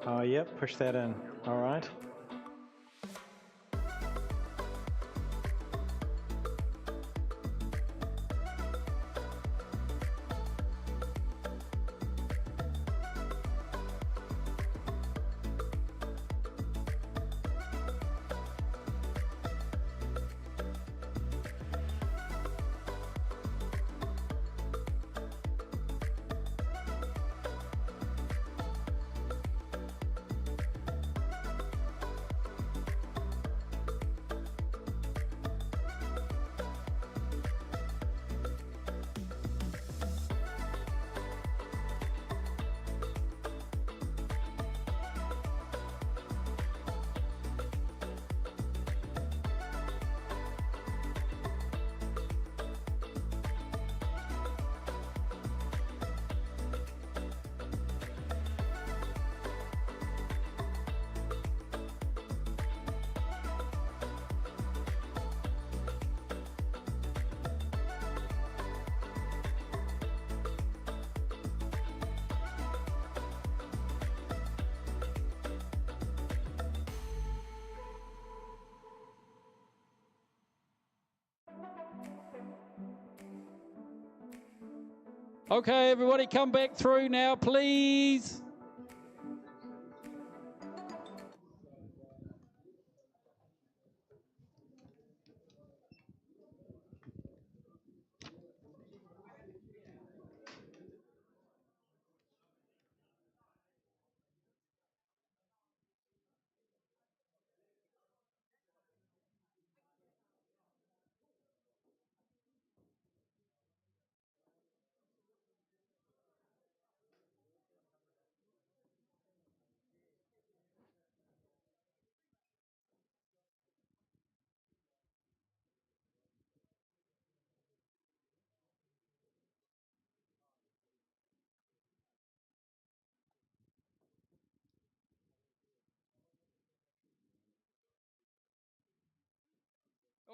Yep, push that in. All right. Okay, everybody come back through now, please.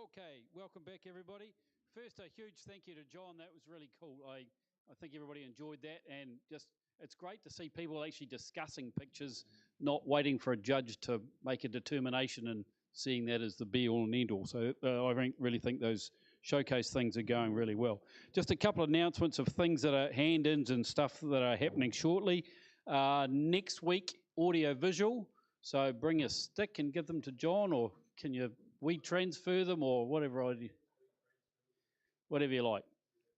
Okay, welcome back, everybody. First, a huge thank you to John. That was really cool. I think everybody enjoyed that, and just it's great to see people actually discussing pictures, not waiting for a judge to make a determination and seeing that as the be-all and end-all. So I really think those showcase things are going really well. Just a couple of announcements of things that are hand-ins and stuff that are happening shortly. Next week, audio-visual. So bring a stick and give them to John, or can we transfer them, or whatever you like.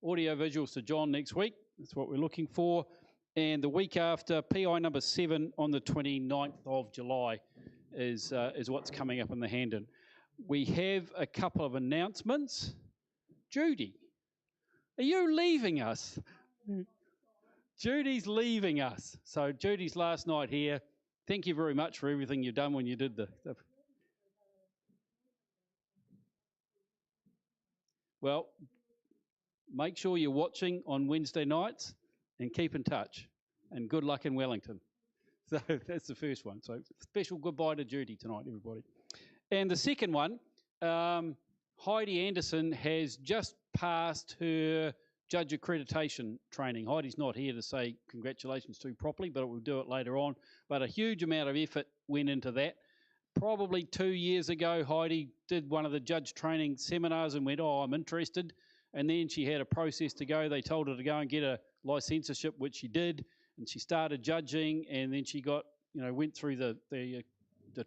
Audio visuals to John next week. That's what we're looking for. And the week after, PI number 7 on the 29th of July is what's coming up in the Handon. We have a couple of announcements. Judy, are you leaving us? Judy's leaving us. So Judy's last night here. Thank you very much for everything you've done when you did the Well, make sure you're watching on Wednesday nights and keep in touch. And good luck in Wellington. So that's the first one. So special goodbye to Judy tonight, everybody. And the second one, Heidi Anderson has just passed her judge accreditation training. Heidi's not here to say congratulations to properly, but we'll do it later on. But a huge amount of effort went into that. Probably 2 years ago, Heidi did one of the judge training seminars and went, oh, I'm interested. And then she had a process to go. They told her to go and get a licenseship, which she did. And she started judging, and then she got, went through the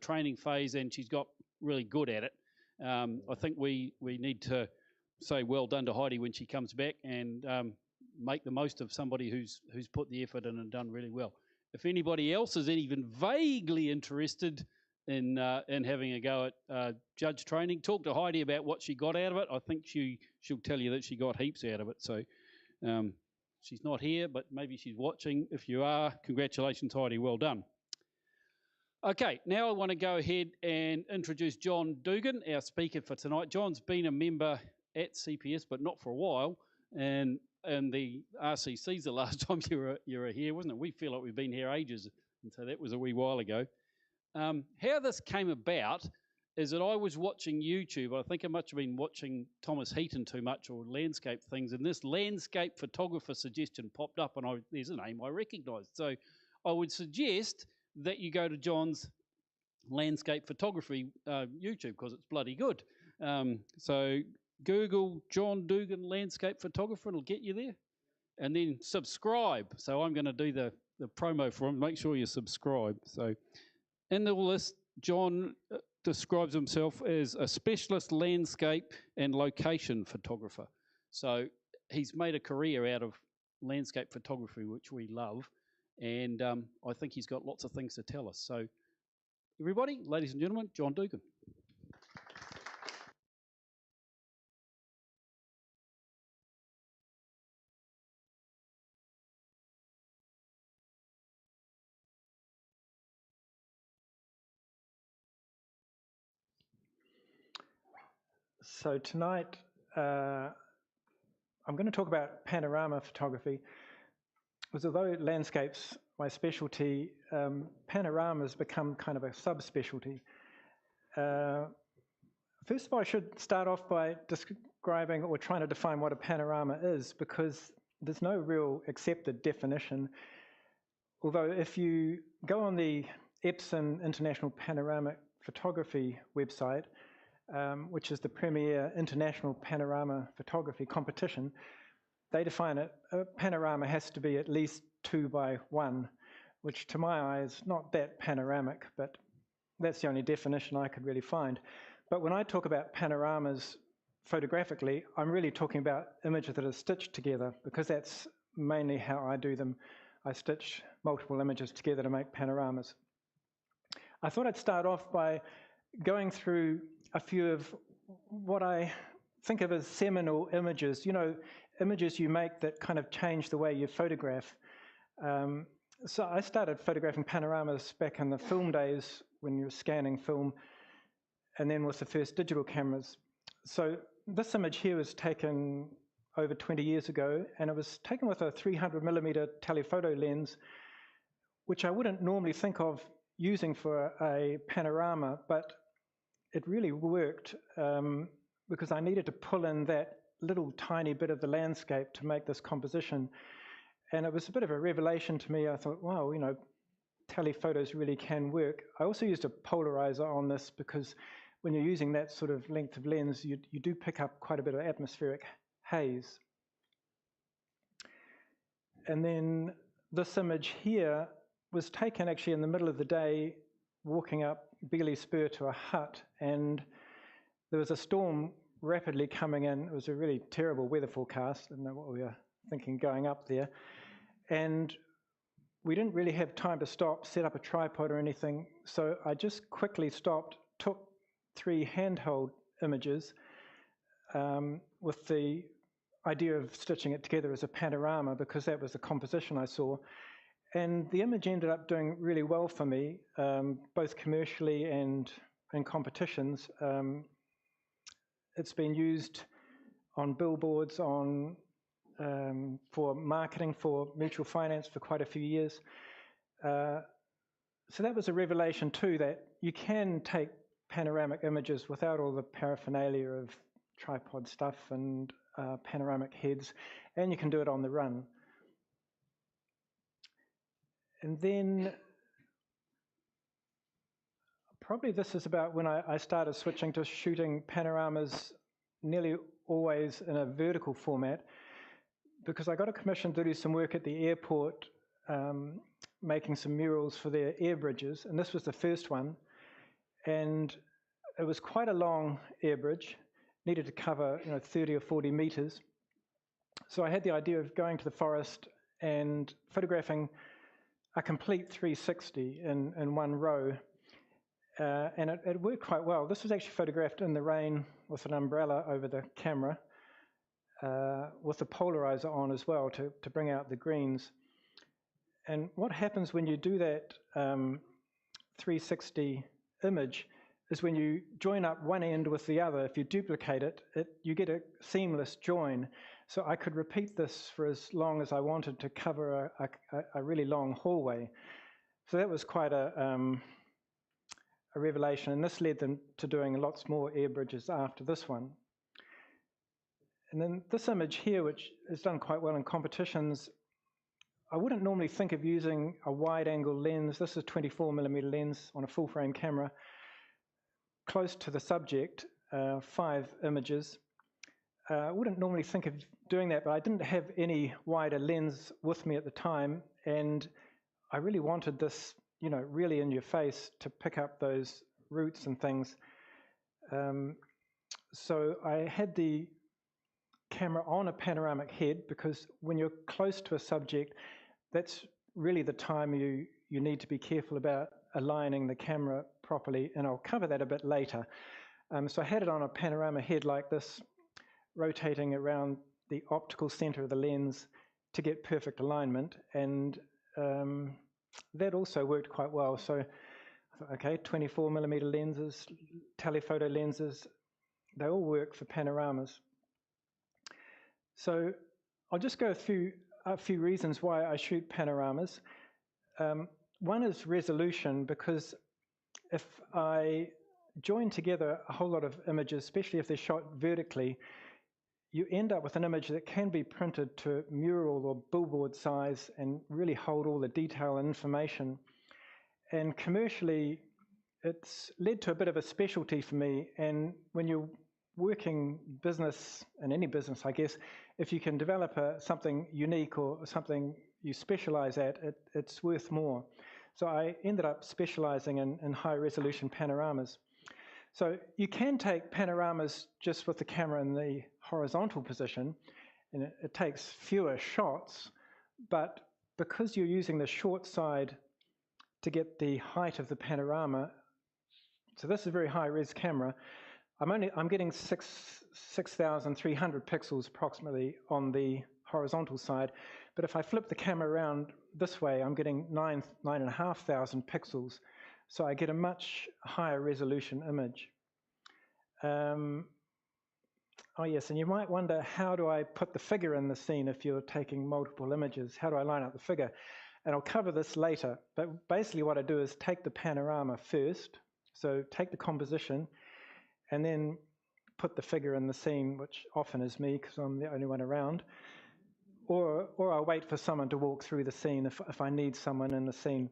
training phase, and she's got really good at it. I think we need to say well done to Heidi when she comes back, and make the most of somebody who's put the effort in and done really well. If anybody else is even vaguely interested in having a go at judge training, talk to Heidi about what she got out of it. I think she'll tell you that she got heaps out of it. So she's not here, but maybe she's watching. If you are, congratulations, Heidi. Well done. Okay, now I want to go ahead and introduce John Doogan, our speaker for tonight. John's been a member at CPS, but not for a while, and the RCC's the last time you were here, wasn't it? We feel like we've been here ages, and so that was a wee while ago. How this came about is that I was watching YouTube. I think I must have been watching Thomas Heaton too much, or landscape things, and this landscape photographer suggestion popped up, and there's a name I recognised. So I would suggest that you go to John's landscape photography YouTube, because it's bloody good. So Google John Doogan landscape photographer, it'll get you there. And then subscribe. So I'm going to do the promo for him. Make sure you subscribe. So in all this, John describes himself as a specialist landscape and location photographer. So he's made a career out of landscape photography, which we love. And I think he's got lots of things to tell us. So everybody, ladies and gentlemen, John Doogan. So tonight, I'm going to talk about panorama photography. Because although landscape's my specialty, panorama's become kind of a subspecialty. First of all, I should start off by describing or trying to define what a panorama is, because there's no real accepted definition. Although if you go on the Epson International Panoramic Photography website, which is the premier international panorama photography competition, they define it, a panorama has to be at least 2 by 1, which to my eye is not that panoramic, but that's the only definition I could really find. But when I talk about panoramas photographically, I'm really talking about images that are stitched together, because that's mainly how I do them. I stitch multiple images together to make panoramas. I thought I'd start off by going through a few of what I think of as seminal images, images you make that kind of change the way you photograph. So I started photographing panoramas back in the film days when you were scanning film, and then with the first digital cameras. So this image here was taken over 20 years ago, and it was taken with a 300mm telephoto lens, which I wouldn't normally think of using for a panorama, but it really worked because I needed to pull in that little tiny bit of the landscape to make this composition. And it was a bit of a revelation to me. I thought, wow, telephotos really can work. I also used a polarizer on this because when you're using that sort of length of lens, you do pick up quite a bit of atmospheric haze. And then this image here was taken actually in the middle of the day, walking up Beely Spur to a hut, and there was a storm rapidly coming in. It was a really terrible weather forecast. I don't know what we were thinking going up there. And we didn't really have time to stop, set up a tripod or anything. So I just quickly stopped, took 3 handheld images with the idea of stitching it together as a panorama, because that was the composition I saw. And the image ended up doing really well for me, both commercially and in competitions. It's been used on billboards, for marketing, for mutual finance for quite a few years. So that was a revelation too, that you can take panoramic images without all the paraphernalia of tripod stuff and panoramic heads, and you can do it on the run. And then probably this is about when I started switching to shooting panoramas nearly always in a vertical format, because I got a commission to do some work at the airport, making some murals for their air bridges, and this was the first one. And it was quite a long air bridge, needed to cover 30 or 40 meters. So I had the idea of going to the forest and photographing a complete 360 in one row. And it worked quite well. This was actually photographed in the rain with an umbrella over the camera, with the polarizer on as well to bring out the greens. And what happens when you do that 360 image is when you join up one end with the other, if you duplicate it, you get a seamless join. So I could repeat this for as long as I wanted to cover a really long hallway. So that was quite a revelation, and this led them to doing lots more air bridges after this one. And then this image here, which is done quite well in competitions, I wouldn't normally think of using a wide-angle lens. This is a 24mm lens on a full-frame camera, close to the subject, 5 images. I wouldn't normally think of doing that, but I didn't have any wider lens with me at the time, and I really wanted this, really in your face to pick up those roots and things. So I had the camera on a panoramic head, because when you're close to a subject, that's really the time you need to be careful about aligning the camera properly, and I'll cover that a bit later. So I had it on a panorama head like this, rotating around the optical center of the lens to get perfect alignment, and that also worked quite well. So I thought, okay, 24mm lenses, telephoto lenses, they all work for panoramas. So I'll just go through a few reasons why I shoot panoramas. One is resolution, because if I join together a whole lot of images, especially if they're shot vertically, you end up with an image that can be printed to mural or billboard size and really hold all the detail and information. And commercially, it's led to a bit of a specialty for me. And when you're working business, in any business, I guess, if you can develop something unique or something you specialize at, it's worth more. So I ended up specializing in high-resolution panoramas. So you can take panoramas just with the camera in the horizontal position, and it takes fewer shots, but because you're using the short side to get the height of the panorama, so this is a very high-res camera, I'm getting 6,300 pixels approximately on the horizontal side, but if I flip the camera around this way, I'm getting 9,500 pixels. So I get a much higher resolution image. Oh yes, and you might wonder, how do I put the figure in the scene if you're taking multiple images? How do I line up the figure? And I'll cover this later, but basically what I do is take the panorama first, so take the composition, and then put the figure in the scene, which often is me because I'm the only one around, or I'll wait for someone to walk through the scene if I need someone in the scene.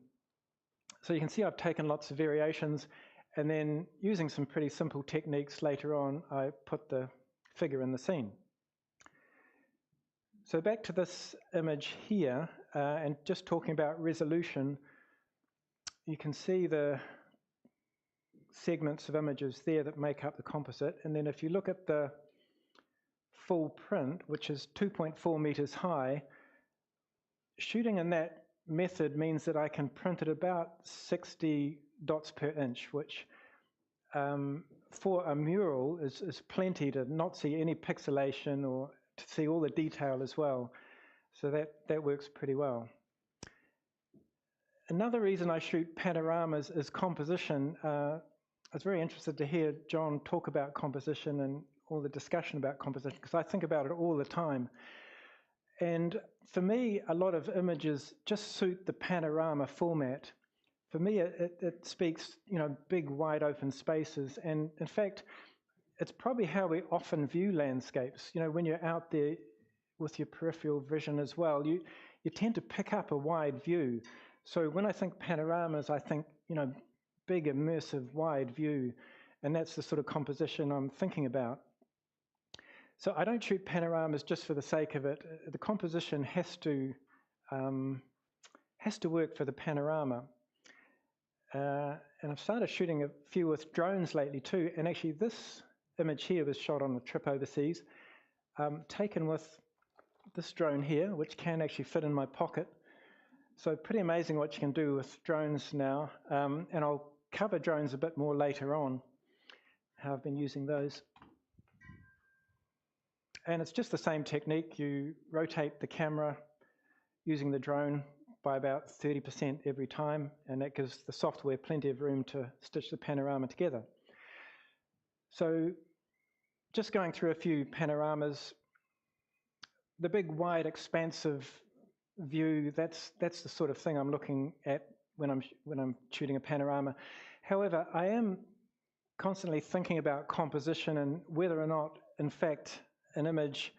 So you can see I've taken lots of variations, and then using some pretty simple techniques later on, I put the figure in the scene. So back to this image here, and just talking about resolution, you can see the segments of images there that make up the composite, and then if you look at the full print, which is 2.4 meters high, shooting in that method means that I can print at about 60 dots per inch, which for a mural is plenty to not see any pixelation or to see all the detail as well. So that works pretty well. Another reason I shoot panoramas is composition. I was very interested to hear John talk about composition and all the discussion about composition, because I think about it all the time. And for me, a lot of images just suit the panorama format. For me, it speaks, big, wide open spaces. And in fact, it's probably how we often view landscapes. When you're out there with your peripheral vision as well, you tend to pick up a wide view. So when I think panoramas, I think, big, immersive, wide view. And that's the sort of composition I'm thinking about. So I don't shoot panoramas just for the sake of it. The composition has to work for the panorama. And I've started shooting a few with drones lately too. And actually this image here was shot on a trip overseas, taken with this drone here, which can actually fit in my pocket. So pretty amazing what you can do with drones now. And I'll cover drones a bit more later on, how I've been using those. And it's just the same technique. You rotate the camera using the drone by about 30% every time, and that gives the software plenty of room to stitch the panorama together. So just going through a few panoramas, the big, wide, expansive view, that's the sort of thing I'm looking at when I'm shooting a panorama. However, I am constantly thinking about composition and whether or not, in fact, an image,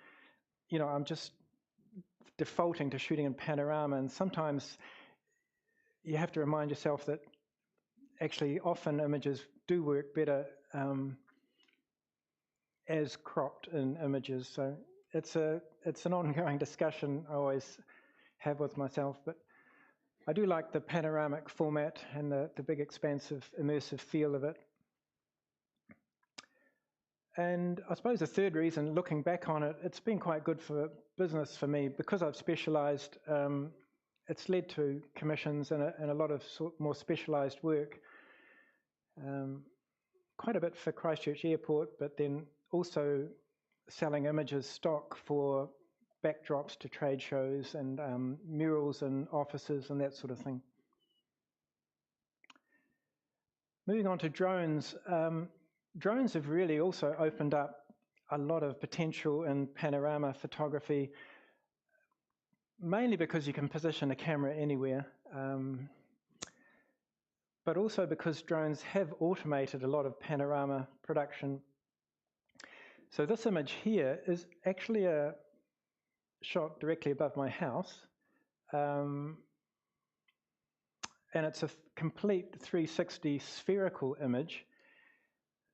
I'm just defaulting to shooting in panorama, and sometimes you have to remind yourself that actually often images do work better as cropped in images. So it's an ongoing discussion I always have with myself, but I do like the panoramic format and the big expansive immersive feel of it. And I suppose the third reason, looking back on it, it's been quite good for business for me because I've specialised. It's led to commissions and a lot of more specialised work. Quite a bit for Christchurch Airport, but then also selling images stock for backdrops to trade shows and murals in offices and that sort of thing. Moving on to drones. Drones have really also opened up a lot of potential in panorama photography, mainly because you can position a camera anywhere, but also because drones have automated a lot of panorama production. So this image here is actually a shot directly above my house, and it's a complete 360 spherical image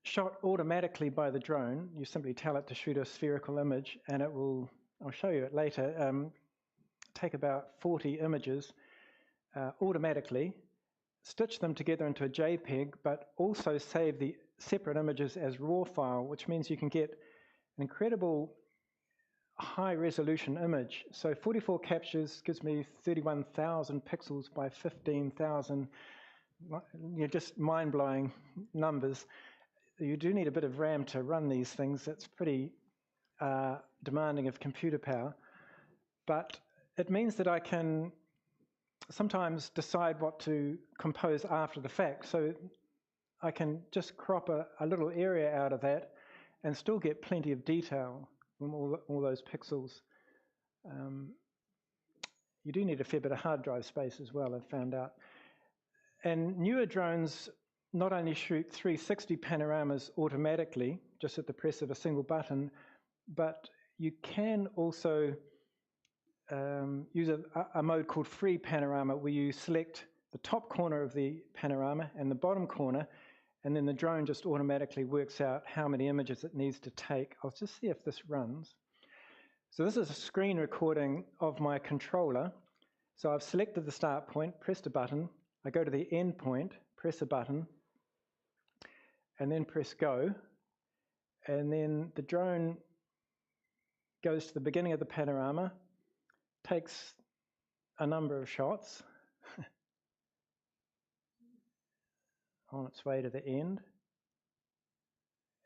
shot automatically by the drone. You simply tell it to shoot a spherical image and it will, I'll show you it later, take about 40 images automatically, stitch them together into a JPEG, but also save the separate images as RAW file, which means you can get an incredible high resolution image. So 44 captures gives me 31,000 pixels by 15,000, just mind-blowing numbers. You do need a bit of RAM to run these things. It's pretty demanding of computer power, but it means that I can sometimes decide what to compose after the fact. So I can just crop a little area out of that and still get plenty of detail from all those pixels. You do need a fair bit of hard drive space as well, I've found out. And newer drones not only shoot 360 panoramas automatically, just at the press of a single button, but you can also use a mode called free panorama, where you select the top corner of the panorama and the bottom corner, and then the drone just automatically works out how many images it needs to take. I'll just see if this runs. So this is a screen recording of my controller. So I've selected the start point, pressed a button, I go to the end point, press a button, and then press go, and then the drone goes to the beginning of the panorama, takes a number of shots on its way to the end,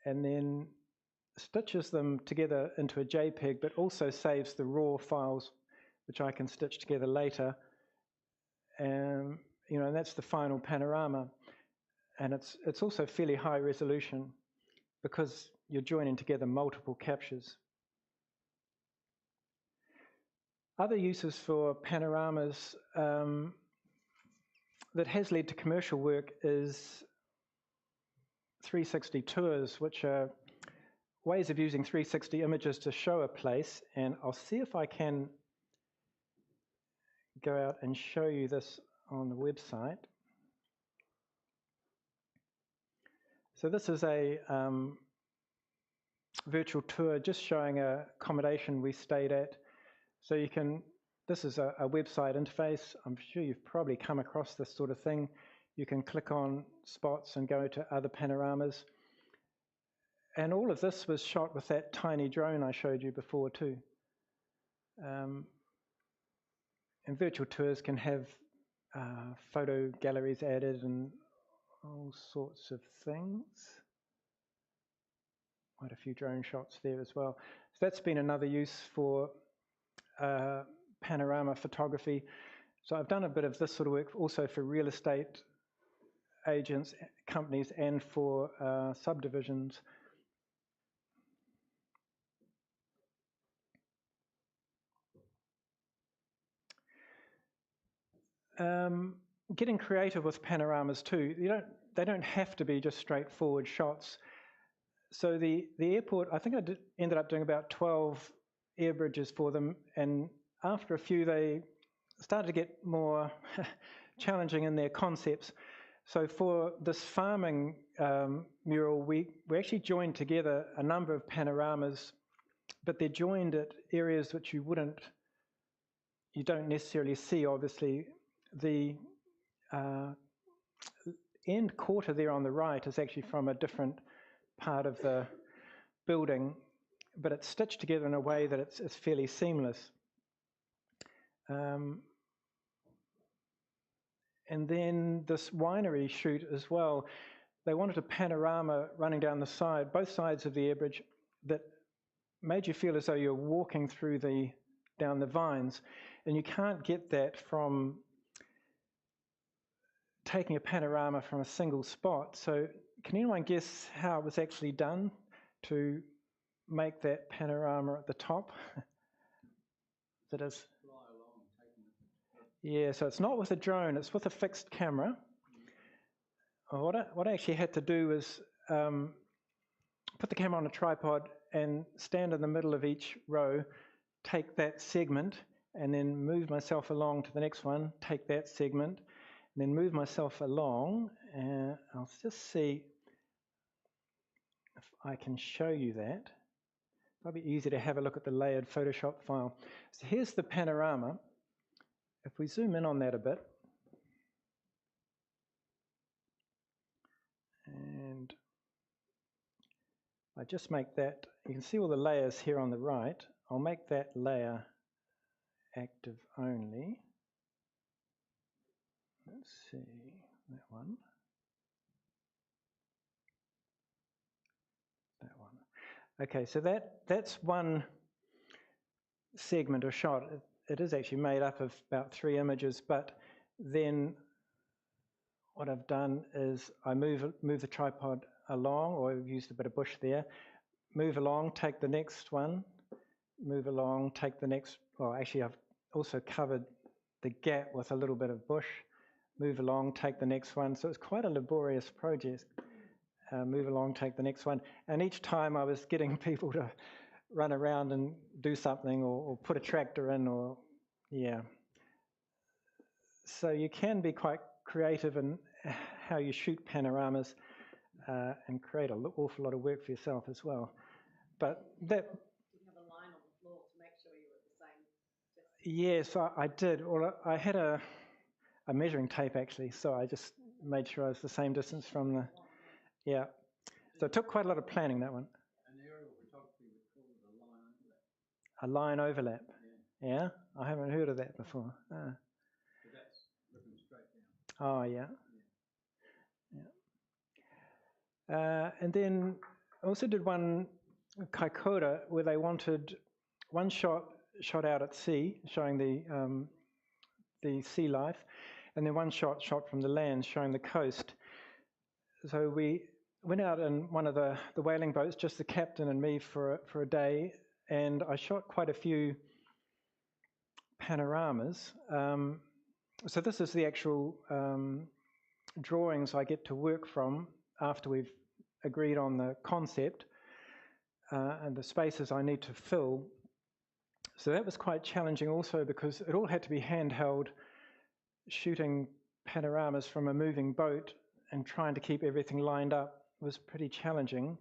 and then stitches them together into a JPEG, but also saves the raw files, which I can stitch together later. And that's the final panorama. And it's also fairly high resolution because you're joining together multiple captures. Other uses for panoramas that has led to commercial work is 360 tours, which are ways of using 360 images to show a place. And I'll see if I can go out and show you this on the website. So this is a virtual tour just showing a accommodation we stayed at. So you can, this is a website interface. I'm sure you've probably come across this sort of thing. You can click on spots and go to other panoramas. And all of this was shot with that tiny drone I showed you before too. And virtual tours can have photo galleries added and all sorts of things. Quite a few drone shots there as well. So that's been another use for panorama photography. So I've done a bit of this sort of work also for real estate agents, companies, and for subdivisions. Getting creative with panoramas too. They don't have to be just straightforward shots. So the airport, I think ended up doing about 12 air bridges for them, and after a few, they started to get more challenging in their concepts. So for this farming mural, we actually joined together a number of panoramas, but they're joined at areas which you don't necessarily see, obviously. The end quarter there on the right is actually from a different part of the building, but it's stitched together in a way that it's fairly seamless. And then this winery shoot as well, they wanted a panorama running down the side, both sides of the air bridge, that made you feel as though you're walking down the vines. And you can't get that from taking a panorama from a single spot. So can anyone guess how it was actually done to make that panorama at the top? That is. Yeah, so it's not with a drone, it's with a fixed camera. What I actually had to do was put the camera on a tripod and stand in the middle of each row, take that segment, and then move myself along to the next one, take that segment, and then move myself along. And I'll just see if I can show you that. It'll be easy to have a look at the layered Photoshop file. So here's the panorama. If we zoom in on that a bit, and I just make that, you can see all the layers here on the right. I'll make that layer active only. Let's see, that one. That one. Okay, so that's one segment or shot. It is actually made up of about 3 images, but then what I've done is I move the tripod along, or I've used a bit of bush there, move along, take the next one, move along, take the next, well actually I've also covered the gap with a little bit of bush, move along, take the next one. So it's quite a laborious project. Move along, take the next one. And each time I was getting people to run around and do something or put a tractor in or, yeah. So you can be quite creative in how you shoot panoramas and create an awful lot of work for yourself as well. But that... Did you have a line on the floor to make sure you were at the same distance? Yes, I did. Well, I had a measuring tape actually, so I just made sure I was the same distance from the... Yeah. So it took quite a lot of planning, that one. An aerial photography would call it a line overlap. A line overlap. Yeah. Yeah? I haven't heard of that before. So that's looking straight down. Oh, yeah. And then I also did one Kaikoura where they wanted one shot out at sea, showing the sea life, and then one shot from the land, showing the coast. So we went out in one of the whaling boats, just the captain and me for a day, and I shot quite a few panoramas. So this is the actual drawings I get to work from after we've agreed on the concept and the spaces I need to fill. So that was quite challenging also because it all had to be handheld, shooting panoramas from a moving boat and trying to keep everything lined up was pretty challenging.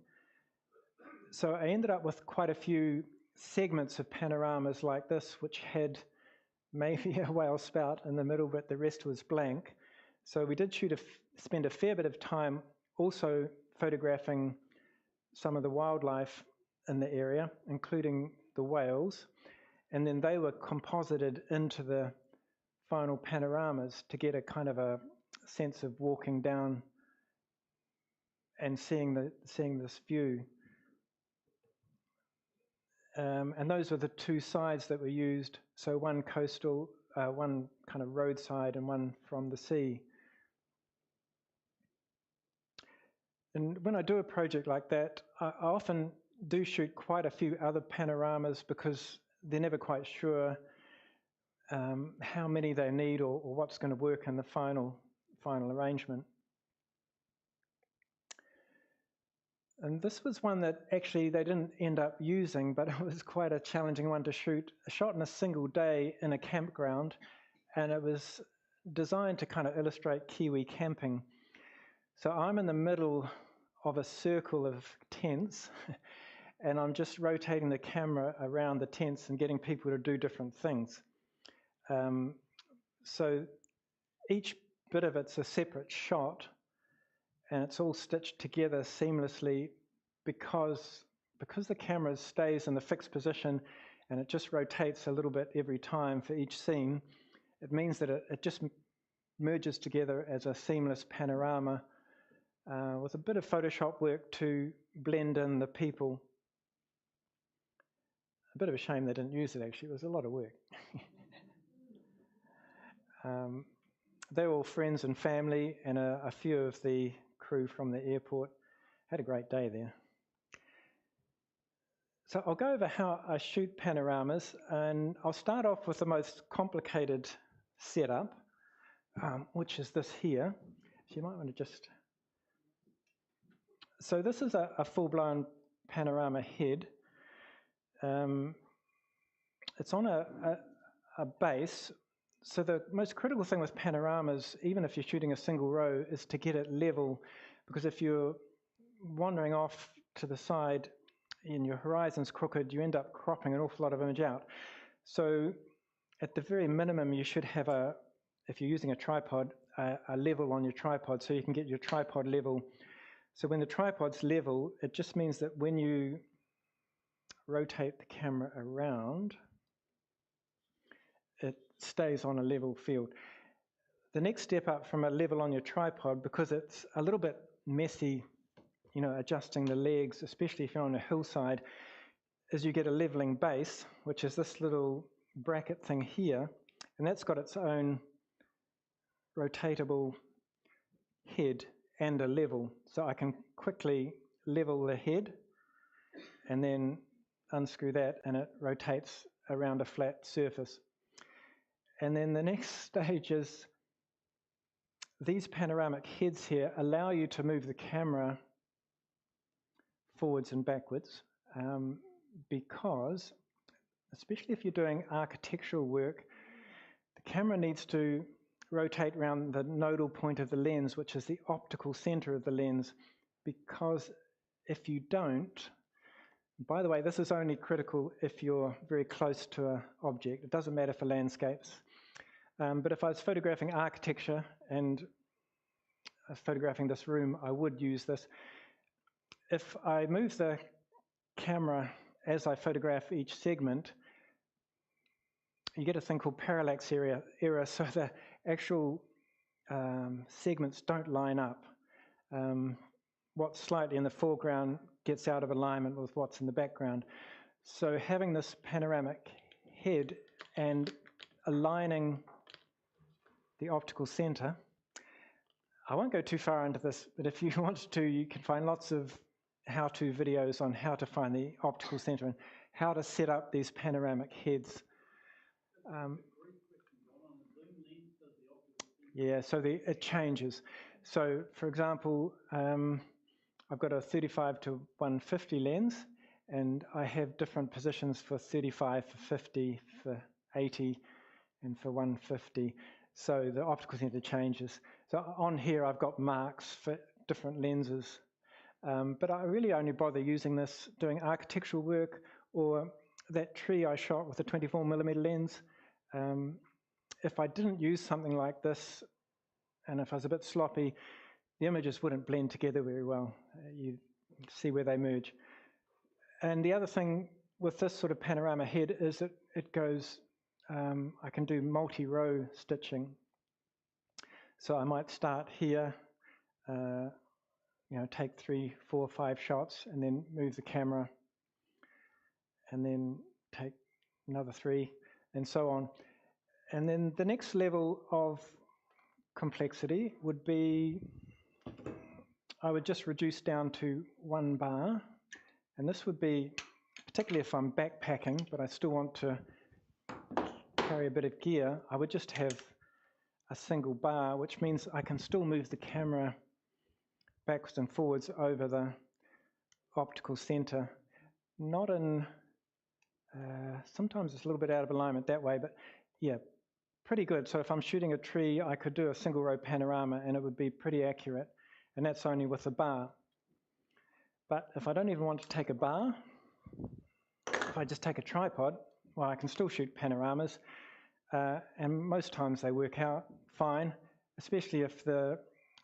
So I ended up with quite a few segments of panoramas like this, which had maybe a whale spout in the middle, but the rest was blank. So we did spend a fair bit of time also photographing some of the wildlife in the area, including the whales, and then they were composited into the final panoramas to get a kind of a sense of walking down and seeing this view. And those were the 2 sides that were used. So one coastal, one kind of roadside, and one from the sea. And when I do a project like that, I often do shoot quite a few other panoramas because they're never quite sure how many they need or what's going to work in the final arrangement. And this was one that actually they didn't end up using, but it was quite a challenging one to shoot. I shot in a single day in a campground, and it was designed to kind of illustrate Kiwi camping. So I'm in the middle of a circle of tents, and I'm just rotating the camera around the tents and getting people to do different things. So each bit of it's a separate shot, and it's all stitched together seamlessly because the camera stays in the fixed position and it just rotates a little bit every time for each scene. It means that it just merges together as a seamless panorama with a bit of Photoshop work to blend in the people. A bit of a shame they didn't use it, actually. It was a lot of work. They were all friends and family, and a few of the crew from the airport. Had a great day there. So I'll go over how I shoot panoramas, and I'll start off with the most complicated setup, which is this here. So you might want to just... So this is a full-blown panorama head. It's on a base. So the most critical thing with panoramas, even if you're shooting a single row, is to get it level, because if you're wandering off to the side and your horizon's crooked, you end up cropping an awful lot of image out. So at the very minimum, you should have if you're using a tripod, a level on your tripod so you can get your tripod level. So when the tripod's level, it just means that when you rotate the camera around, it stays on a level field. The next step up from a level on your tripod, because it's a little bit messy, adjusting the legs, especially if you're on a hillside, is you get a leveling base, which is this little bracket thing here, and that's got its own rotatable head and a level. So I can quickly level the head and then unscrew that, and it rotates around a flat surface. And then the next stage is these panoramic heads here allow you to move the camera forwards and backwards because, especially if you're doing architectural work, the camera needs to rotate around the nodal point of the lens, which is the optical center of the lens, because if you don't, by the way, this is only critical if you're very close to an object. It doesn't matter for landscapes. But if I was photographing architecture and photographing this room, I would use this. If I move the camera as I photograph each segment, you get a thing called parallax error, so the actual segments don't line up. What's slightly in the foreground gets out of alignment with what's in the background. So having this panoramic head and aligning the optical center, I won't go too far into this, but if you want to, you can find lots of how-to videos on how to find the optical center and how to set up these panoramic heads. Yeah, so it changes. So, for example, I've got a 35 to 150 lens, and I have different positions for 35, for 50, for 80, and for 150. So the optical center changes. So on here, I've got marks for different lenses. But I really only bother using this doing architectural work, or that tree I shot with a 24mm lens. If I didn't use something like this, and if I was a bit sloppy, the images wouldn't blend together very well. You see where they merge. And the other thing with this sort of panorama head is that it goes, I can do multi-row stitching. So I might start here, take 3, 4, 5 shots, and then move the camera, and then take another 3, and so on. And then the next level of complexity would be, I would just reduce down to 1 bar, and this would be, particularly if I'm backpacking, but I still want to carry a bit of gear, I would just have a single bar, which means I can still move the camera backwards and forwards over optical center. Not in, sometimes it's a little bit out of alignment that way, but yeah, pretty good. So if I'm shooting a tree, I could do a single row panorama and it would be pretty accurate, and that's only with a bar. But if I don't even want to take a bar, if I just take a tripod, well, I can still shoot panoramas, and most times they work out fine, especially if the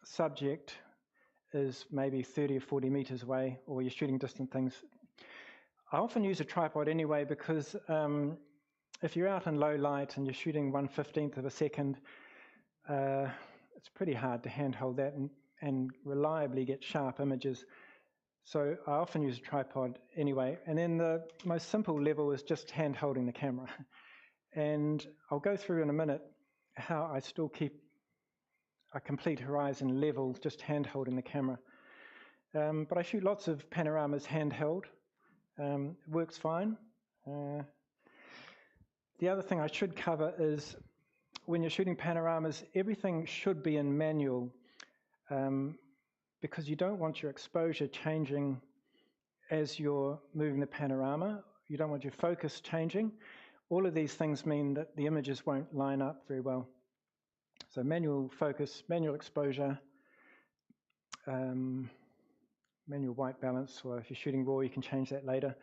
subject is maybe 30 or 40 meters away, or you're shooting distant things. I often use a tripod anyway because if you're out in low light and you're shooting 1/15 of a second, it's pretty hard to handhold that and reliably get sharp images. So I often use a tripod anyway. And then the most simple level is just hand holding the camera. And I'll go through in a minute how I still keep a complete horizon level, just hand holding the camera. But I shoot lots of panoramas handheld. Works fine. The other thing I should cover is when you're shooting panoramas, everything should be in manual, because you don't want your exposure changing as you're moving the panorama. You don't want your focus changing. All of these things mean that the images won't line up very well. So manual focus, manual exposure, manual white balance, or if you're shooting raw, you can change that later.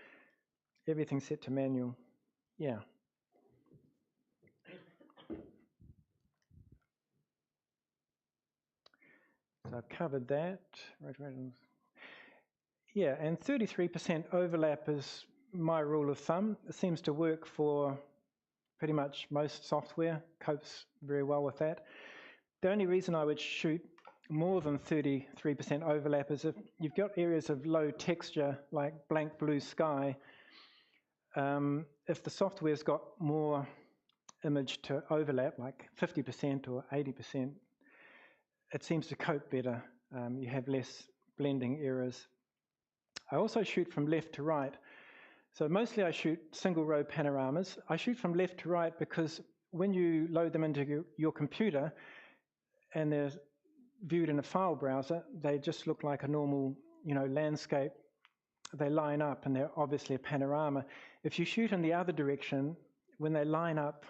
Everything's set to manual. Yeah. So I've covered that. Yeah, and 33% overlap is my rule of thumb. It seems to work for pretty much most software, copes very well with that. The only reason I would shoot more than 33% overlap is if you've got areas of low texture, like blank blue sky. If the software's got more image to overlap, like 50% or 80%, it seems to cope better. You have less blending errors. I also shoot from left to right. So mostly I shoot single row panoramas. I shoot from left to right because when you load them into your computer and they're viewed in a file browser, they just look like a normal, landscape. They line up and they're obviously a panorama. If you shoot in the other direction, when they line up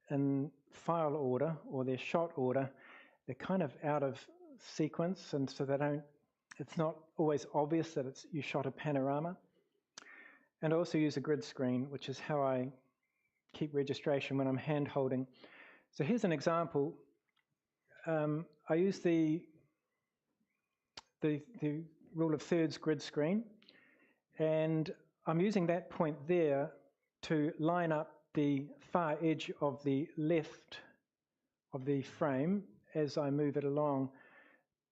in file order or their shot order, they're kind of out of sequence, and so it's not always obvious that you shot a panorama. And I also use a grid screen, which is how I keep registration when I'm hand holding. So here's an example. I use the rule of thirds grid screen, and I'm using that point there to line up the far edge of the left of the frame as I move it along.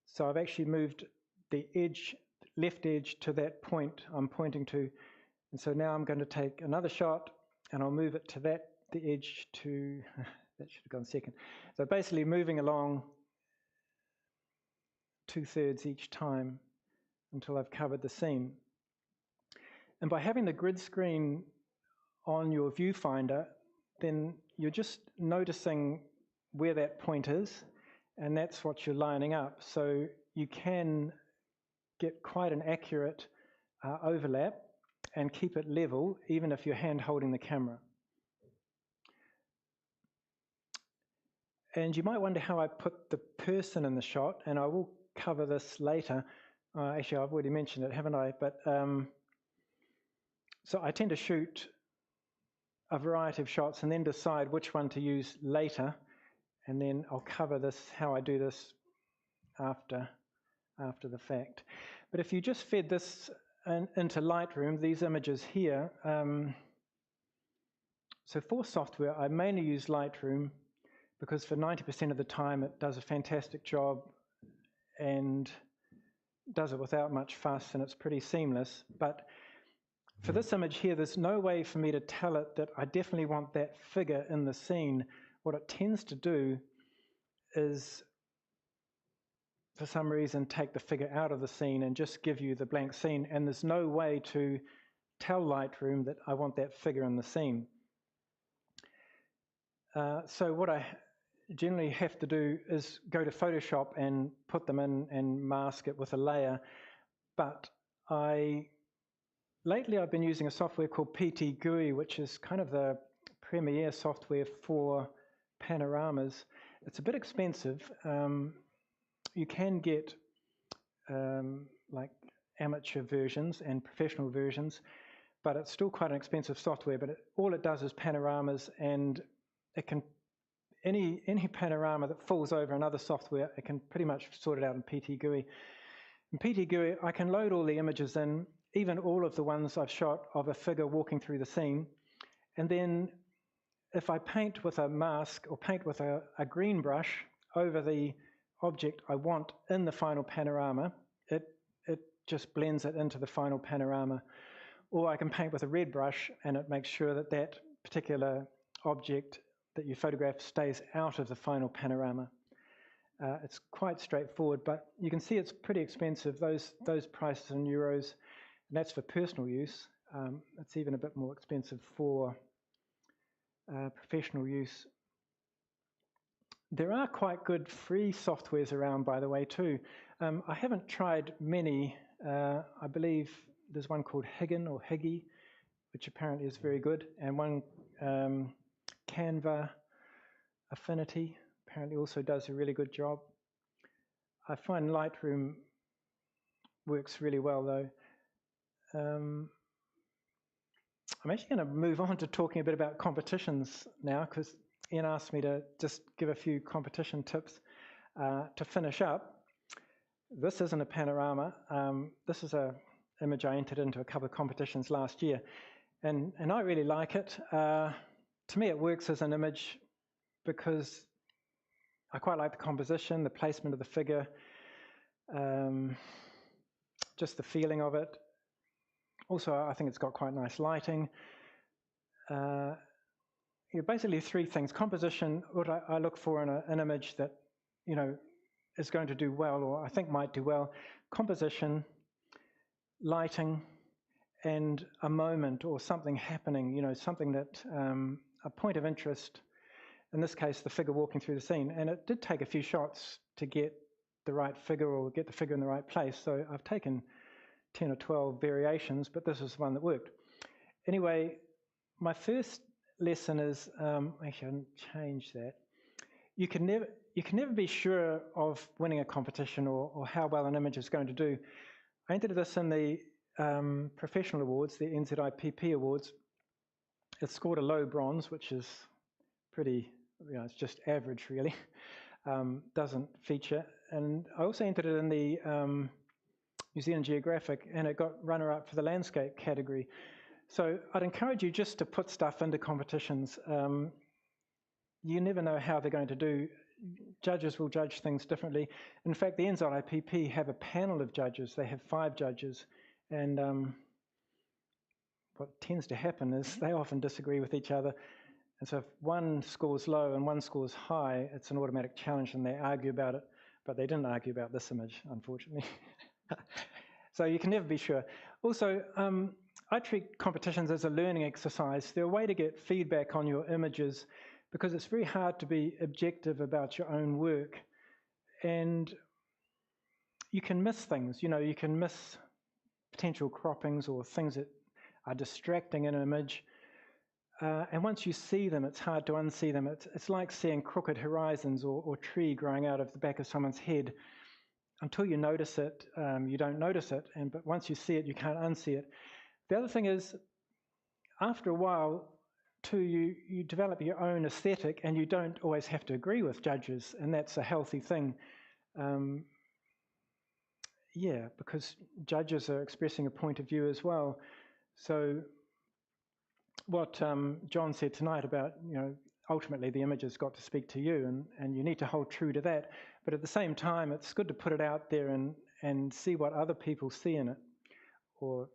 So I've actually moved the left edge to that point I'm pointing to. And so now I'm going to take another shot and I'll move it to the edge to, that should have gone second. So basically moving along 2/3 each time until I've covered the scene. And by having the grid screen on your viewfinder, then you're just noticing where that point is, and that's what you're lining up. So you can get quite an accurate overlap and keep it level, even if you're hand holding the camera. And you might wonder how I put the person in the shot, and I will cover this later. Actually, I've already mentioned it, haven't I? But so I tend to shoot a variety of shots and then decide which one to use later, and then I'll cover this, how I do this after the fact. But if you just fed this into Lightroom, these images here, so for software, I mainly use Lightroom because for 90% of the time it does a fantastic job and does it without much fuss, and it's pretty seamless. But for this image here, there's no way for me to tell it that I definitely want that figure in the scene. What it tends to do is, for some reason, take the figure out of the scene and just give you the blank scene, and there's no way to tell Lightroom that I want that figure in the scene. So what I generally have to do is go to Photoshop and put them in and mask it with a layer, but Lately I've been using a software called PT GUI, which is kind of the premier software for panoramas. It's a bit expensive. You can get like amateur versions and professional versions, but it's still quite an expensive software. But all it does is panoramas, and it can any panorama that falls over another software, it can pretty much sort it out in PT GUI. In PT GUI, I can load all the images in, even all of the ones I've shot of a figure walking through the scene, and then if I paint with a mask or paint with a green brush over the object I want in the final panorama, it just blends it into the final panorama. Or I can paint with a red brush and it makes sure that that particular object that you photograph stays out of the final panorama. It's quite straightforward, but you can see it's pretty expensive. Those prices in euros, and that's for personal use. It's even a bit more expensive for professional use. There are quite good free softwares around, by the way, too. I haven't tried many. I believe there's one called Higgin or Higgy, which apparently is very good, and one Canva Affinity apparently also does a really good job. I find Lightroom works really well, though. I'm actually going to move on to talking a bit about competitions now, because Ian asked me to just give a few competition tips. To finish up, this isn't a panorama. This is an image I entered into a couple of competitions last year, and I really like it. To me, it works as an image because I quite like the composition, the placement of the figure, just the feeling of it. Also, I think it's got quite nice lighting. Basically three things. Composition, what I look for in an image that, is going to do well, or I think might do well. Composition, lighting, and a moment or something happening, something that, a point of interest. In this case, the figure walking through the scene. And it did take a few shots to get the right figure or get the figure in the right place. So I've taken 10 or 12 variations, but this is the one that worked. Anyway, my first lesson is, actually I didn't change that. You can never be sure of winning a competition or how well an image is going to do. I entered this in the professional awards, the NZIPP awards. It scored a low bronze, which is pretty, it's just average really. Doesn't feature. And I also entered it in the New Zealand Geographic, and it got runner-up for the landscape category. So I'd encourage you just to put stuff into competitions. You never know how they're going to do. Judges will judge things differently. In fact, the NZIPP have a panel of judges. They have 5 judges, and what tends to happen is they often disagree with each other. And so if one scores low and one scores high, it's an automatic challenge and they argue about it. But they didn't argue about this image, unfortunately. So you can never be sure. Also, I treat competitions as a learning exercise. They're a way to get feedback on your images, because it's very hard to be objective about your own work. And you can miss things. You can miss potential croppings or things that are distracting in an image. And once you see them, it's hard to unsee them. It's like seeing crooked horizons or tree growing out of the back of someone's head. Until you notice it, you don't notice it. But once you see it, you can't unsee it. The other thing is, after a while, too, you develop your own aesthetic, and you don't always have to agree with judges, and that's a healthy thing. Because judges are expressing a point of view as well. So what John said tonight about, ultimately the image has got to speak to you, and you need to hold true to that. But at the same time, it's good to put it out there and see what other people see in it, or,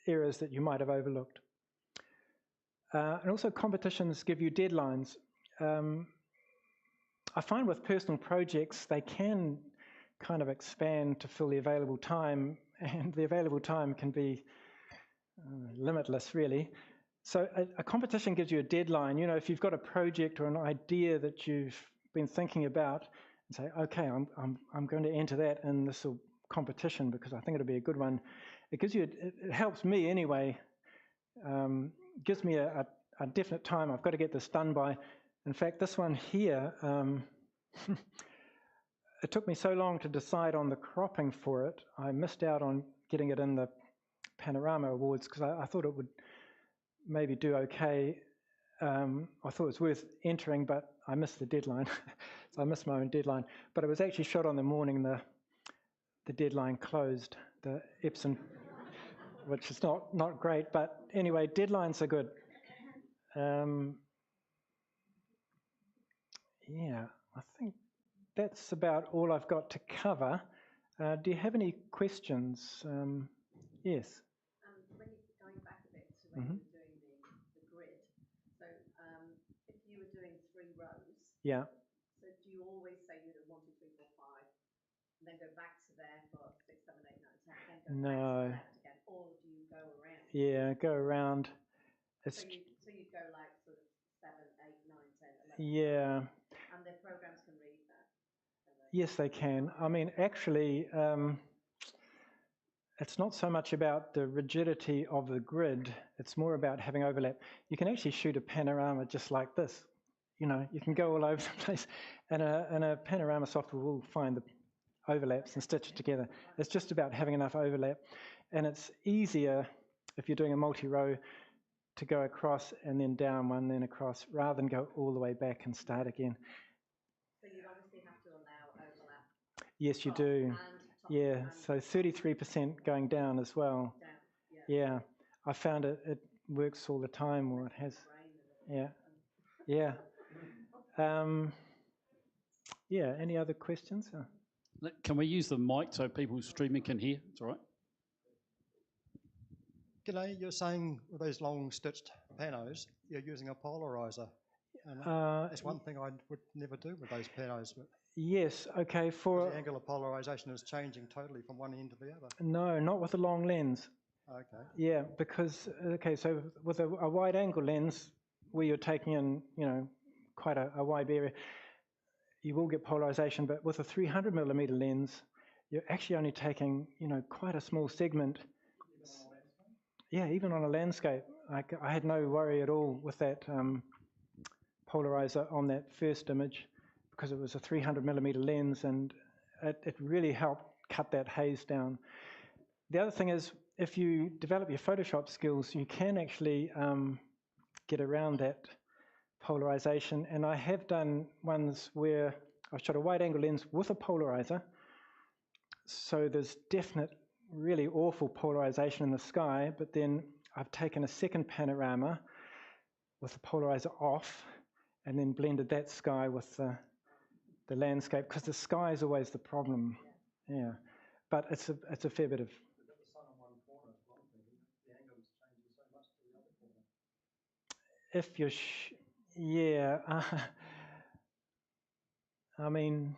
areas that you might have overlooked. And also competitions give you deadlines. I find with personal projects, they can kind of expand to fill the available time, and the available time can be limitless, really. So a competition gives you a deadline. If you've got a project or an idea that you've been thinking about, and say, okay, I'm going to enter that in this competition because I think it'll be a good one. It gives you, it helps me anyway, gives me a definite time. I've got to get this done by. In fact, this one here, it took me so long to decide on the cropping for it. I missed out on getting it in the Panorama Awards because I thought it would maybe do okay. I thought it was worth entering, but I missed the deadline. So I missed my own deadline. But it was actually shot on the morning the deadline closed, the Epsom, which is not great. But anyway, deadlines are good. Yeah, I think that's about all I've got to cover. Do you have any questions? Yes. When you're going back a bit to when you were doing the grid, so if you were doing 3 rows, yeah. So do you always say you do 1, 2, 3, 4, 5, and then go back to there for 6, 7, 8, 9, 10, then go back to the left again, or do you go around? Yeah, go around. So you'd go like sort of 7, 8, 9, 10, 11. Yeah. And the programs can read that. Yes, they can. I mean, actually, it's not so much about the rigidity of the grid. It's more about having overlap. You can actually shoot a panorama just like this. You know, you can go all over the place, and a panorama software will find the overlaps and stitch it together. It's just about having enough overlap, and it's easier if you're doing a multi-row to go across and then down one, then across, rather than go all the way back and start again. So you obviously have to allow overlap. Yes, you do. Yeah, so 33% going down as well. Yeah, I found it works all the time, or it has. Yeah, yeah. Yeah, any other questions? Can we use the mic so people streaming can hear? It's all right. G'day, you're saying with those long stitched panos, you're using a polarizer. And that's one thing I would never do with those panos. Yes, okay. For the angle of polarization is changing totally from one end to the other. No, not with a long lens. Okay. Yeah, because, okay, so with a wide angle lens, where you're taking in, you know, quite a wide area, you will get polarization, but with a 300 millimeter lens, you're actually only taking, you know, quite a small segment. Yeah, even on a landscape. I had no worry at all with that polarizer on that first image because it was a 300 millimeter lens, and it really helped cut that haze down. The other thing is, if you develop your Photoshop skills, you can actually get around that polarization, and I have done ones where I've shot a wide angle lens with a polarizer, so there's definite really awful polarization in the sky, but then I've taken a second panorama with the polarizer off and then blended that sky with the landscape, because the sky is always the problem. Yeah, but it's a fair bit of. If you're, yeah, I mean,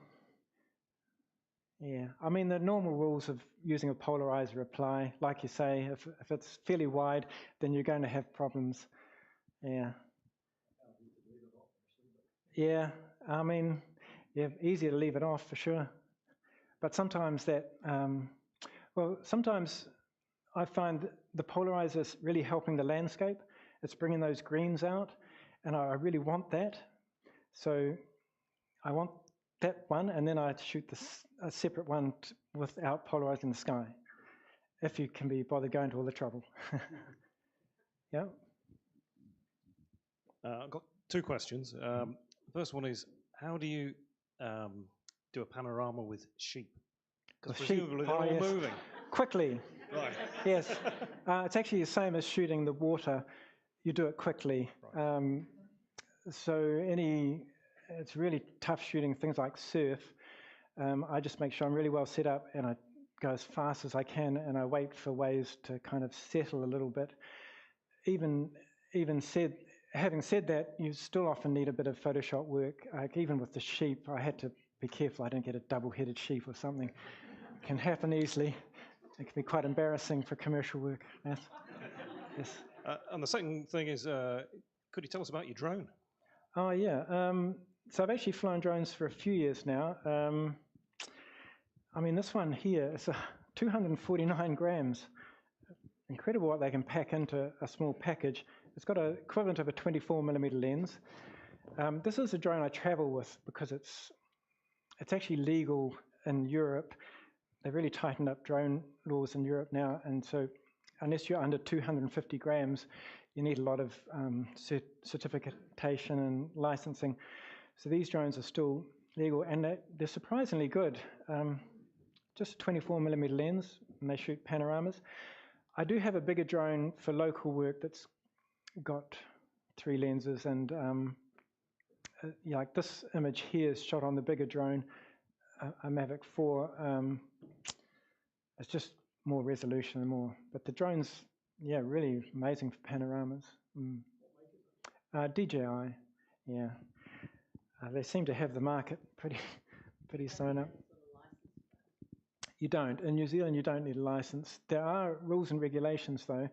yeah, I mean the normal rules of using a polarizer apply. Like you say, if it's fairly wide, then you're going to have problems. Yeah. Yeah, I mean, yeah, easier to leave it off for sure. But sometimes that, well, sometimes I find the polarizer is really helping the landscape. It's bringing those greens out, and I really want that. So I want that one, and then I shoot a separate one without polarizing the sky, if you can be bothered going to all the trouble. Yeah. I've got 2 questions. The first one is, how do you do a panorama with sheep? Because presumably they're all moving. Quickly. Right. Yes. It's actually the same as shooting the water. You do it quickly. Right. It's really tough shooting things like surf. I just make sure I'm really well set up, and I go as fast as I can, and I wait for waves to kind of settle a little bit. Having said that, you still often need a bit of Photoshop work. Even with the sheep, I had to be careful I don't get a double-headed sheep or something. It can happen easily. It can be quite embarrassing for commercial work. Yes. Yes. And the second thing is, could you tell us about your drone? Oh, yeah. So I've actually flown drones for a few years now. I mean, this one here is 249 grams. Incredible what they can pack into a small package. It's got an equivalent of a 24mm lens. This is a drone I travel with because it's actually legal in Europe. They've really tightened up drone laws in Europe now, and so unless you're under 250 grams, you need a lot of certification and licensing. So these drones are still legal, and they're surprisingly good. Just a 24mm lens, and they shoot panoramas. I do have a bigger drone for local work that's got 3 lenses, and like this image here is shot on the bigger drone, a Mavic 4. It's just more resolution and more, but the drone's really amazing for panoramas. DJI, yeah. They seem to have the market pretty sewn up. You don't. In New Zealand, you don't need a license. There are rules and regulations, though,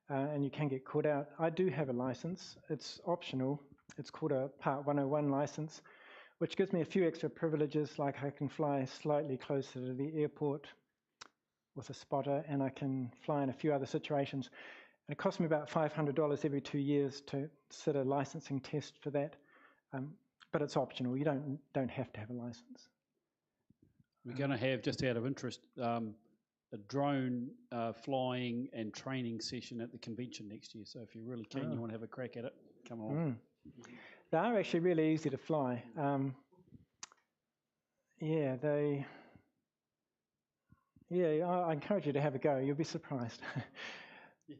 and you can get caught out. I do have a license. It's optional. It's called a Part 101 license, which gives me a few extra privileges, like I can fly slightly closer to the airport with a spotter, and I can fly in a few other situations. And it costs me about $500 every 2 years to sit a licensing test for that, but it's optional. You don't have to have a license. We're going to have, just out of interest, a drone flying and training session at the convention next year. So if you're really keen, you want to have a crack at it, come along. They are actually really easy to fly. I encourage you to have a go. You'll be surprised. Can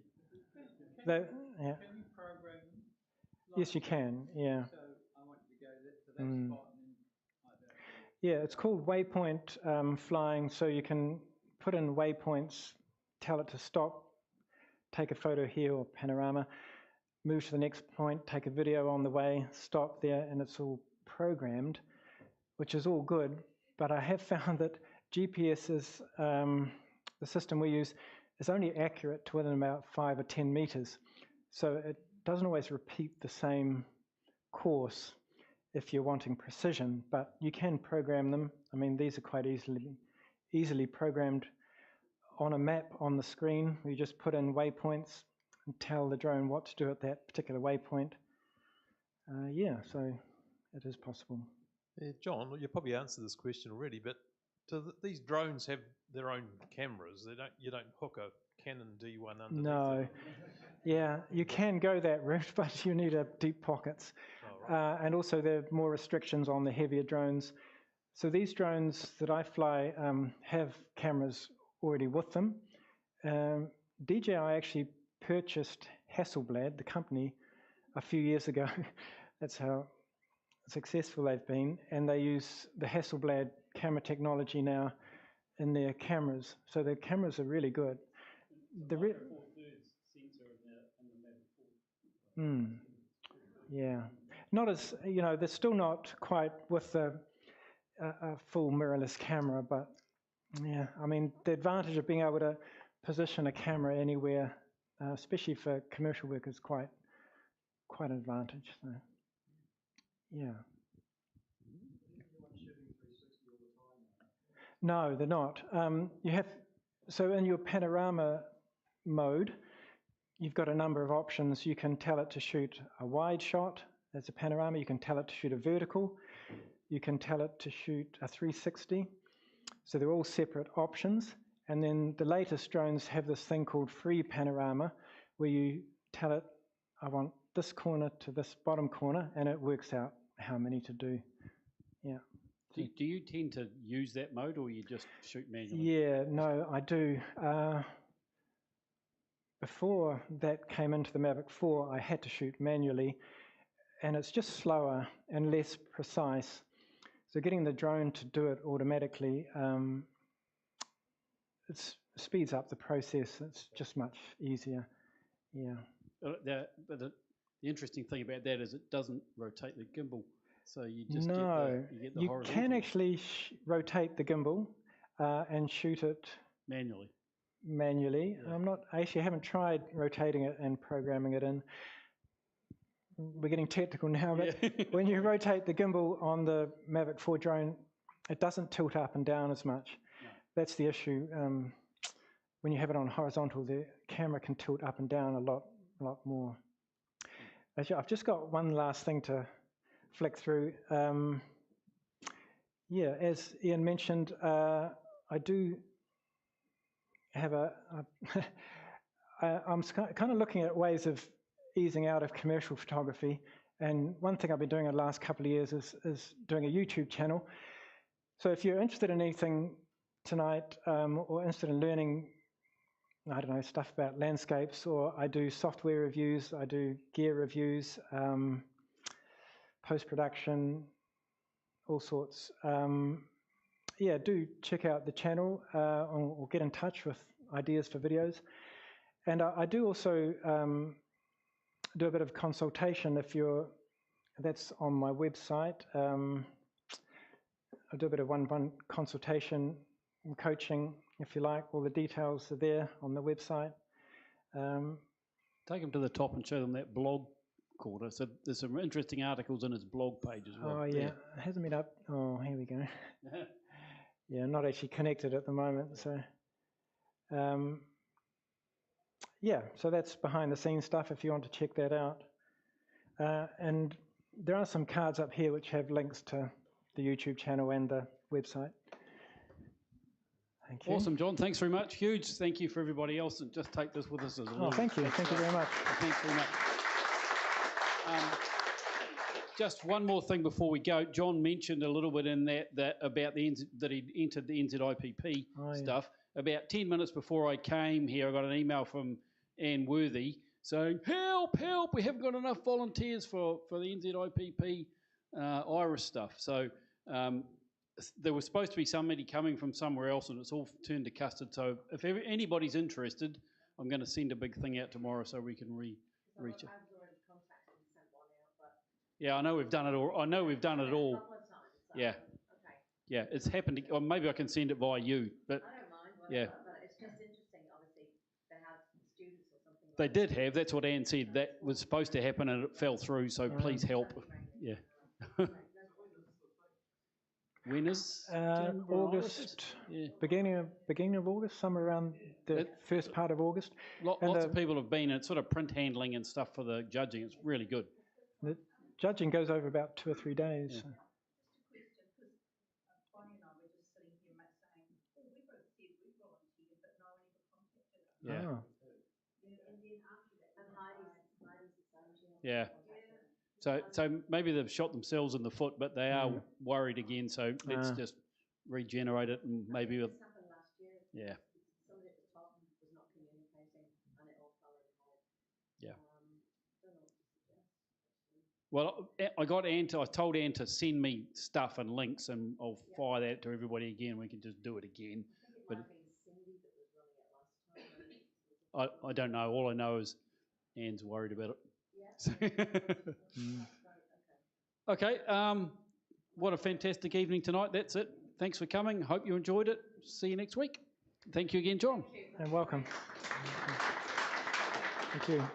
you program them? Yes, you can. Yeah. So I want you to go to that spot. Yeah, it's called waypoint flying. So you can put in waypoints, tell it to stop, take a photo here or panorama, move to the next point, take a video on the way, stop there, and it's all programmed, which is all good. But I have found that GPS is, the system we use, is only accurate to within about 5 or 10 meters. So it doesn't always repeat the same course if you're wanting precision, but you can program them. I mean, these are quite easily programmed on a map on the screen. You just put in waypoints and tell the drone what to do at that particular waypoint. So it is possible. Yeah, John, you probably answered this question already, but these drones have their own cameras. You don't hook a Canon D1 underneath. No. Yeah, you can go that route, but you need deep pockets. Oh, right. And also there are more restrictions on the heavier drones. So these drones that I fly have cameras already with them. DJI actually purchased Hasselblad, the company, a few years ago. That's how successful they've been. And they use the Hasselblad camera technology now in their cameras. So their cameras are really good. Yeah. Not as, they're still not quite with a full mirrorless camera, but yeah, I mean, the advantage of being able to position a camera anywhere, especially for commercial work, is quite an advantage. So, yeah. No, they're not. So in your panorama mode, you've got a number of options. You can tell it to shoot a wide shot as a panorama. You can tell it to shoot a vertical. You can tell it to shoot a 360. So they're all separate options. And then the latest drones have this thing called free panorama, where you tell it, I want this corner to this bottom corner, and it works out how many to do. Yeah. Do you tend to use that mode, or you just shoot manually? Yeah, no, I do. Before that came into the Mavic 4, I had to shoot manually, and it's just slower and less precise. So getting the drone to do it automatically, it speeds up the process. It's just much easier. Yeah. The interesting thing about that is it doesn't rotate the gimbal. So you just get the horizontal. You can actually rotate the gimbal and shoot it manually. Yeah. I haven't tried rotating it and programming it in. We're getting technical now, but when you rotate the gimbal on the Mavic 4 drone, it doesn't tilt up and down as much. that's the issue. When you have it on horizontal, the camera can tilt up and down a lot more. Actually, I've just got one last thing to flick through. Yeah, as Ian mentioned, I do have I'm kind of looking at ways of easing out of commercial photography. And one thing I've been doing in the last couple of years is doing a YouTube channel. So if you're interested in anything tonight, or interested in learning, I don't know, stuff about landscapes, or I do software reviews, I do gear reviews, post-production, all sorts. Yeah, do check out the channel or get in touch with ideas for videos. And I do also do a bit of consultation that's on my website. I do a bit of one-on-one consultation and coaching, if you like. All the details are there on the website. Take them to the top and show them that blog corner. So there's some interesting articles in his blog page as well. Oh, yeah. It hasn't been up. Oh, here we go. Yeah, not actually connected at the moment. So, yeah, so that's behind the scenes stuff if you want to check that out. And there are some cards up here which have links to the YouTube channel and the website. Thank you. Awesome, John. Thanks very much. Huge thank you for everybody else, and just take this with us as well. Oh, thank you. Thank you very much. Thanks very much. Just one more thing before we go. John mentioned a little bit in that about that he'd entered the NZIPP stuff. About 10 minutes before I came here, I got an email from Anne Worthy saying, help, we haven't got enough volunteers for the NZIPP IRIS stuff. So there was supposed to be somebody coming from somewhere else, and it's all turned to custard. So if anybody's interested, I'm going to send a big thing out tomorrow so we can reach it. Yeah, I know we've done it all. I know we've done it all. A couple of times, so, Yeah. Okay. Yeah, it's happened. Or maybe I can send it via you, but I don't mind, yeah. but it's just interesting. Obviously, they had students or something. They did have. That's what Anne said. That was supposed to happen and it fell through. So please help. Yeah. When is August? Yeah. Beginning of August, somewhere around the first part of August. Lots of people have been. It's sort of print handling and stuff for the judging. It's really good. The judging goes over about 2 or 3 days. Yeah. So. Yeah. Oh. Yeah. So maybe they've shot themselves in the foot, but they are worried again. So let's just regenerate it and maybe. This happened last year. Yeah. Somebody at the top was not communicating, and it all fell apart. Yeah. Don't know what to suggest. Well, I told Anne to send me stuff and links, and I'll fire that to everybody again. We can just do it again. I think it might have been Cindy that was running it last time. I don't know. All I know is Anne's worried about it. Yeah. Okay. What a fantastic evening tonight. That's it. Thanks for coming. Hope you enjoyed it. See you next week. Thank you again, John. And welcome. Thank you.